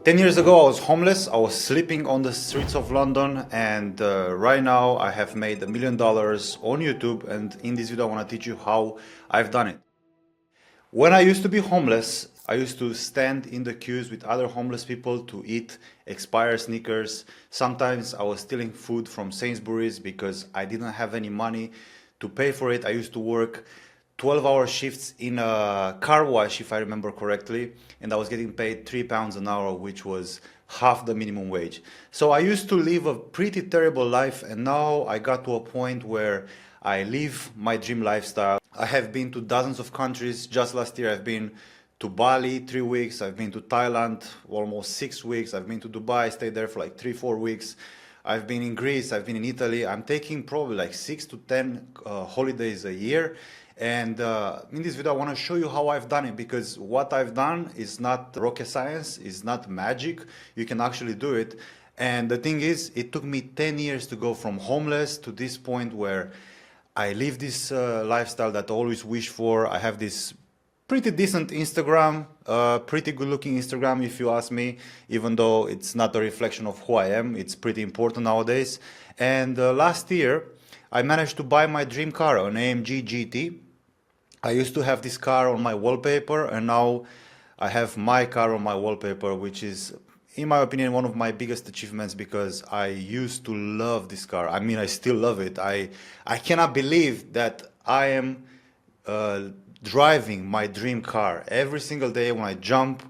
10 years ago, I was homeless. I was sleeping on the streets of London, and right now I have made $1 million on YouTube. And in this video, I want to teach you how I've done it. When I used to be homeless, I used to stand in the queues with other homeless people to eat expired Snickers. Sometimes I was stealing food from Sainsbury's because I didn't have any money to pay for it. I used to work 12-hour shifts in a car wash, if I remember correctly, and I was getting paid £3 an hour, which was half the minimum wage. So I used to live a pretty terrible life, and now I got to a point where I live my dream lifestyle. I have been to dozens of countries. Just last year I've been to Bali 3 weeks, I've been to Thailand almost 6 weeks, I've been to Dubai, stayed there for like 3-4 weeks. I've been in Greece, I've been in Italy. I'm taking probably like 6 to 10 holidays a year. And in this video, I want to show you how I've done it, because what I've done is not rocket science, it's not magic. You can actually do it. And the thing is, it took me 10 years to go from homeless to this point where I live this lifestyle that I always wish for. I have this pretty decent Instagram, pretty good looking Instagram if you ask me, even though it's not a reflection of who I am. It's pretty important nowadays. And last year, I managed to buy my dream car, an AMG GT. I used to have this car on my wallpaper, and now I have my car on my wallpaper, which is, in my opinion, one of my biggest achievements, because I used to love this car. I mean, I still love it. I cannot believe that I am driving my dream car every single day. When I jump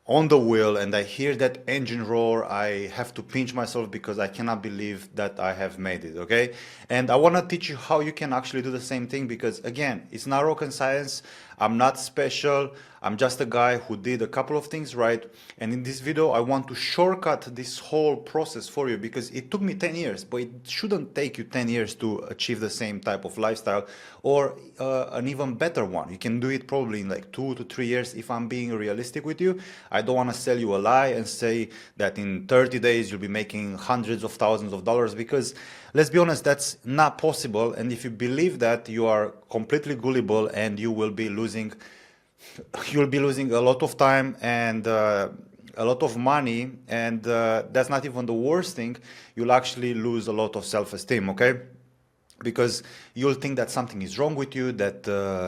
on the wheel and I hear that engine roar, I have to pinch myself because I cannot believe that I have made it, okay? And I want to teach you how you can actually do the same thing, because again, it's not rocket science. I'm not special. I'm just a guy who did a couple of things right. And in this video, I want to shortcut this whole process for you, because it took me 10 years, but it shouldn't take you 10 years to achieve the same type of lifestyle, or an even better one. You can do it probably in like 2 to 3 years, if I'm being realistic with you. I don't want to sell you a lie and say that in 30 days you'll be making hundreds of thousands of dollars, because let's be honest, that's not possible. And if you believe that, you are completely gullible, and you will be losing a lot of time and a lot of money, and that's not even the worst thing. You'll actually lose a lot of self-esteem, okay? Because you'll think that something is wrong with you, that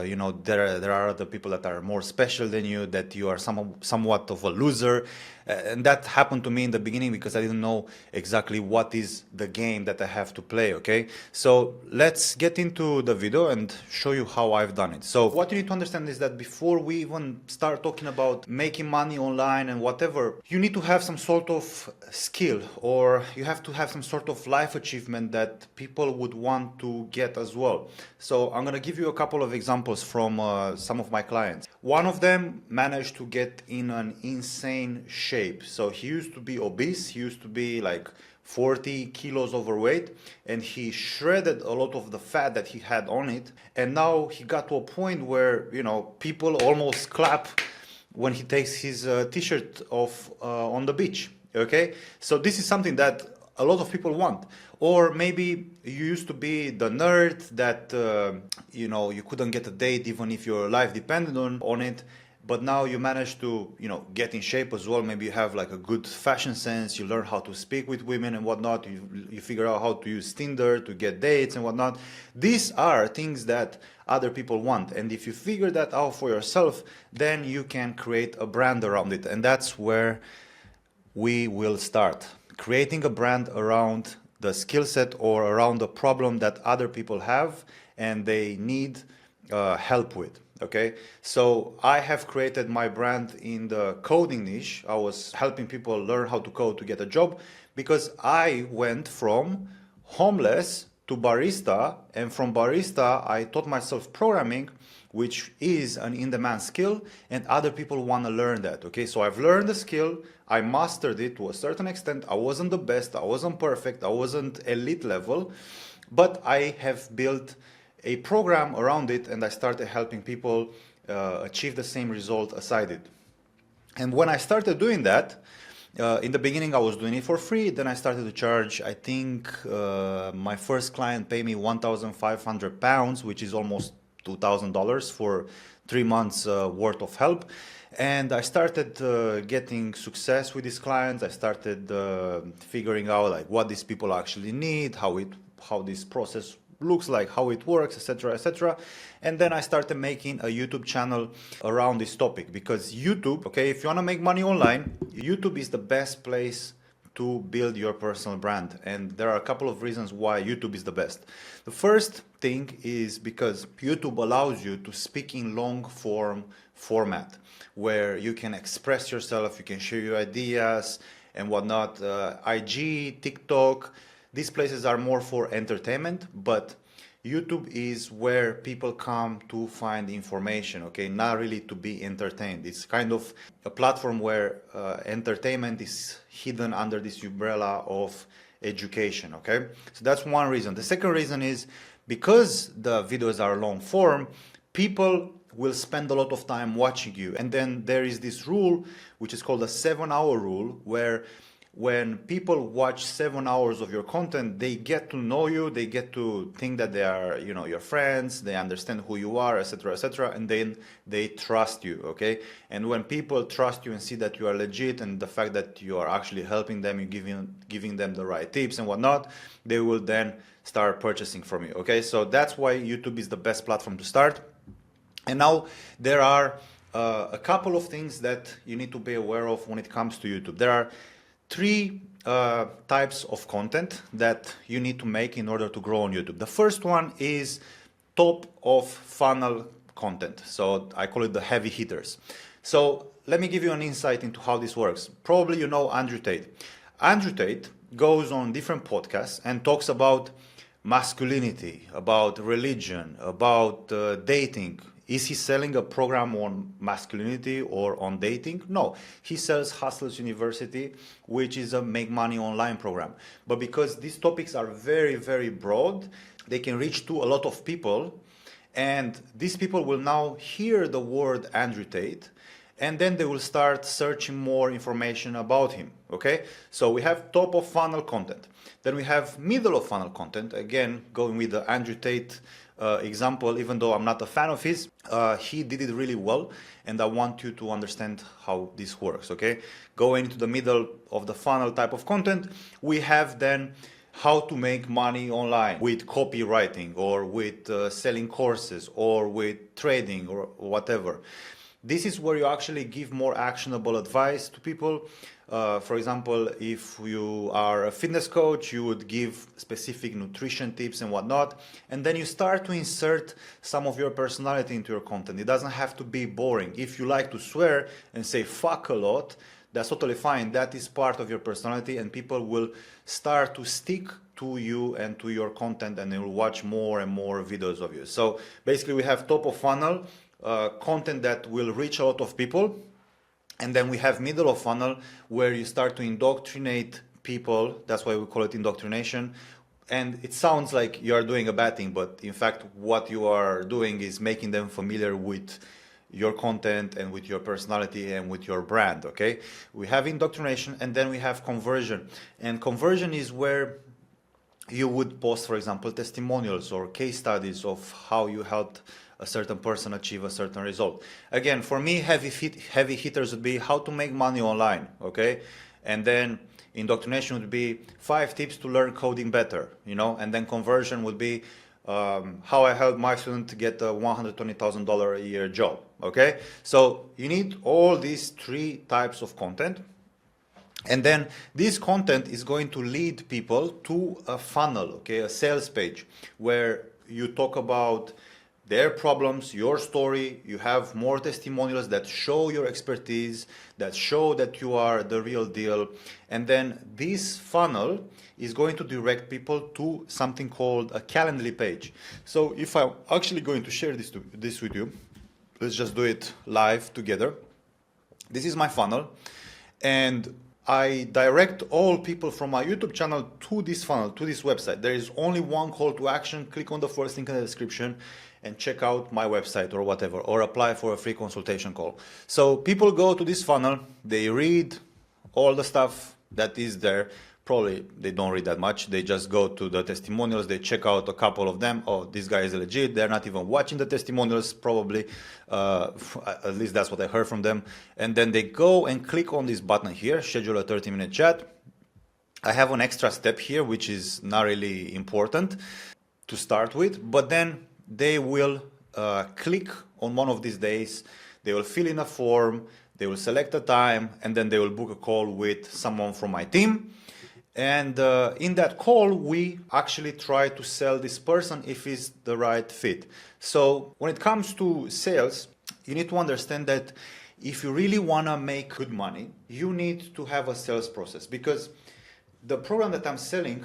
you know, there are other people that are more special than you, that you are somewhat of a loser. And that happened to me in the beginning, because I didn't know exactly what is the game that I have to play, okay? So let's get into the video and show you how I've done it. So what you need to understand is that before we even start talking about making money online and whatever, you need to have some sort of skill, or you have to have some sort of life achievement that people would want to get as well. So I'm gonna give you a couple of examples from some of my clients. One of them managed to get in an insane shape. So he used to be obese, he used to be like 40 kilos overweight, and he shredded a lot of the fat that he had on it. And now he got to a point where, you know, people almost clap when he takes his t-shirt off on the beach, okay? So this is something that a lot of people want. Or maybe you used to be the nerd that, you know, you couldn't get a date even if your life depended on it. But now you manage to, you know, get in shape as well. Maybe you have like a good fashion sense. You learn how to speak with women and whatnot. You figure out how to use Tinder to get dates and whatnot. These are things that other people want. And if you figure that out for yourself, then you can create a brand around it. And that's where we will start. Creating a brand around the skill set or around the problem that other people have and they need help with. Okay, so I have created my brand in the coding niche. I was helping people learn how to code to get a job, because I went from homeless to barista, and from barista I taught myself programming, which is an in-demand skill, and other people want to learn that. Okay, so I've learned the skill, I mastered it to a certain extent. I wasn't the best, I wasn't perfect, I wasn't elite level, but I have built a program around it, and I started helping people achieve the same result as I did. And when I started doing that, in the beginning I was doing it for free. Then I started to charge, I think my first client paid me £1,500, which is almost $2,000 for 3 months worth of help. And I started getting success with these clients. I started figuring out like what these people actually need, how this process looks like, how it works, etc., etc. And then I started making a YouTube channel around this topic, because YouTube, okay, if you want to make money online, YouTube is the best place to build your personal brand. And there are a couple of reasons why YouTube is the best. The first thing is because YouTube allows you to speak in long form format, where you can express yourself, you can share your ideas and whatnot. IG, TikTok, these places are more for entertainment, but YouTube is where people come to find information, okay, not really to be entertained. It's kind of a platform where entertainment is hidden under this umbrella of education, okay? So that's one reason. The second reason is because the videos are long form, people will spend a lot of time watching you. And then there is this rule, which is called the 7-hour rule, where when people watch 7 hours of your content, they get to know you, they get to think that they are, you know, your friends, they understand who you are, etc., and then they trust you, okay? And when people trust you and see that you are legit, and the fact that you are actually helping them, you're giving them the right tips and whatnot, they will then start purchasing from you, okay? So that's why YouTube is the best platform to start. And now there are a couple of things that you need to be aware of when it comes to YouTube. There are 3 types of content that you need to make in order to grow on YouTube. The first one is top of funnel content. So I call it the heavy hitters. So let me give you an insight into how this works. Probably you know Andrew Tate. Andrew Tate goes on different podcasts and talks about masculinity, about religion, about dating. Is he selling a program on masculinity or on dating? No, he sells Hustlers University, which is a make money online program. But because these topics are very, very broad, they can reach to a lot of people. And these people will now hear the word Andrew Tate, and then they will start searching more information about him, okay? So we have top of funnel content. Then we have middle of funnel content, again, going with the Andrew Tate example, even though I'm not a fan of his, he did it really well, and I want you to understand how this works, okay? Going into the middle of the funnel type of content, we have then how to make money online with copywriting, or with selling courses, or with trading, or whatever. This is where you actually give more actionable advice to people. For example, if you are a fitness coach, you would give specific nutrition tips and whatnot, and then you start to insert some of your personality into your content. It doesn't have to be boring. If you like to swear and say fuck a lot, that's totally fine. That is part of your personality, and people will start to stick to you and to your content, and they will watch more and more videos of you. So basically we have top of funnel content that will reach a lot of people. And then we have middle of funnel, where you start to indoctrinate people. That's why we call it indoctrination. And it sounds like you are doing a bad thing, but in fact, what you are doing is making them familiar with your content and with your personality and with your brand, okay? We have indoctrination, and then we have conversion. And conversion is where you would post, for example, testimonials or case studies of how you helped a certain person achieve a certain result. Again, for me, heavy hitters would be how to make money online, okay? And then indoctrination would be 5 tips to learn coding better, you know? And then conversion would be how I helped my student to get a $120,000 a year job, okay? So you need all these 3 types of content. And then this content is going to lead people to a funnel, okay, a sales page, where you talk about their problems, your story, you have more testimonials that show your expertise, that show that you are the real deal. And then this funnel is going to direct people to something called a Calendly page. So if I'm actually going to share this with you, let's just do it live together. This is my funnel, and I direct all people from my YouTube channel to this funnel, to this website. There is only one call to action. Click on the first link in the description and check out my website or whatever, or apply for a free consultation call. So people go to this funnel, they read all the stuff that is there. probably they don't read that much. They just go to the testimonials, they check out a couple of them. Oh, this guy is legit. They're not even watching the testimonials, probably. At least that's what I heard from them. And then they go and click on this button here, schedule a 30-minute chat. I have an extra step here, which is not really important to start with, but then they will click on one of these days, they will fill in a form, they will select a time, and then they will book a call with someone from my team. And in that call, we actually try to sell this person if he's the right fit. So when it comes to sales, you need to understand that if you really want to make good money, you need to have a sales process, because the program that I'm selling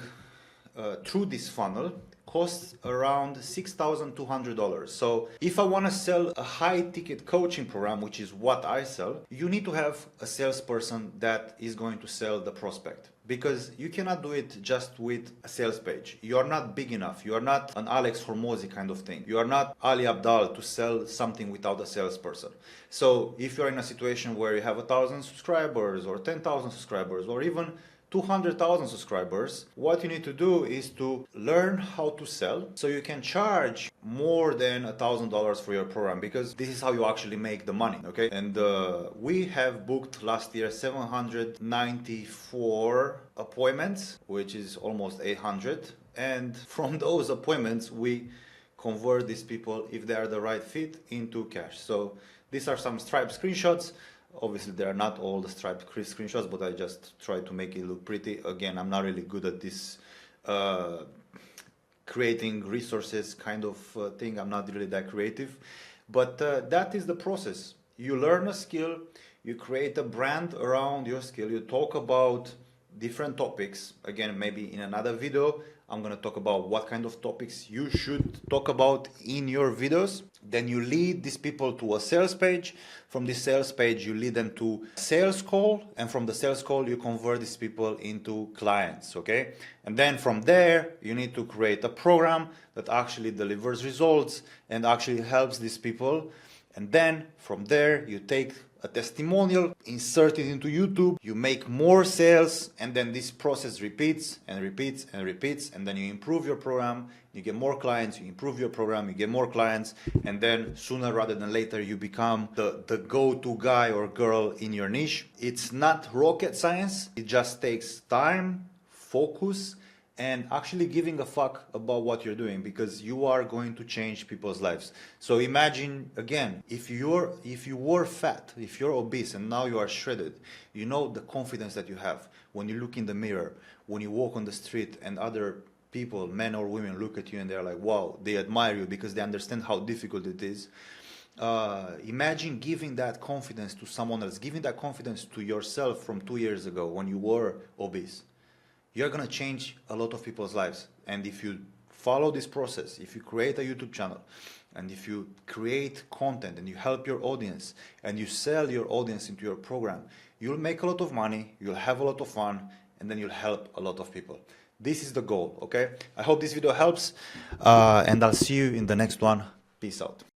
through this funnel costs around $6,200. So if I want to sell a high ticket coaching program, which is what I sell, you need to have a salesperson that is going to sell the prospect, because you cannot do it just with a sales page. You are not big enough. You are not an Alex Hormozi kind of thing. You are not Ali Abdal to sell something without a salesperson. So if you're in a situation where you have 1,000 subscribers or 10,000 subscribers or even 200,000 subscribers, what you need to do is to learn how to sell so you can charge more than $1,000 for your program, because this is how you actually make the money, okay? And we have booked last year 794 appointments, which is almost 800. And from those appointments, we convert these people, if they are the right fit, into cash. So these are some Stripe screenshots. Obviously, they are not all the Stripe screenshots, but I just try to make it look pretty. Again, I'm not really good at this creating resources kind of thing. I'm not really that creative. But that is the process. You learn a skill, you create a brand around your skill, you talk about different topics. Again, maybe in another video, I'm going to talk about what kind of topics you should talk about in your videos. Then you lead these people to a sales page. From this sales page, you lead them to a sales call. And from the sales call, you convert these people into clients, okay? And then from there, you need to create a program that actually delivers results and actually helps these people. And then from there, you take a testimonial, insert it into YouTube, you make more sales, and then this process repeats and repeats and repeats, and then you improve your program, you get more clients, you improve your program, you get more clients, and then sooner rather than later you become the go-to guy or girl in your niche. It's not rocket science, it just takes time, focus, and actually giving a fuck about what you're doing, because you are going to change people's lives. So imagine again, if you were fat, if you're obese and now you are shredded, you know the confidence that you have when you look in the mirror, when you walk on the street and other people, men or women, look at you and they're like, wow, they admire you because they understand how difficult it is. Imagine giving that confidence to someone else, giving that confidence to yourself from 2 years ago when you were obese. You're going to change a lot of people's lives. And if you follow this process, if you create a YouTube channel, and if you create content and you help your audience and you sell your audience into your program, you'll make a lot of money, you'll have a lot of fun, and then you'll help a lot of people. This is the goal, okay? I hope this video helps, and I'll see you in the next one. Peace out.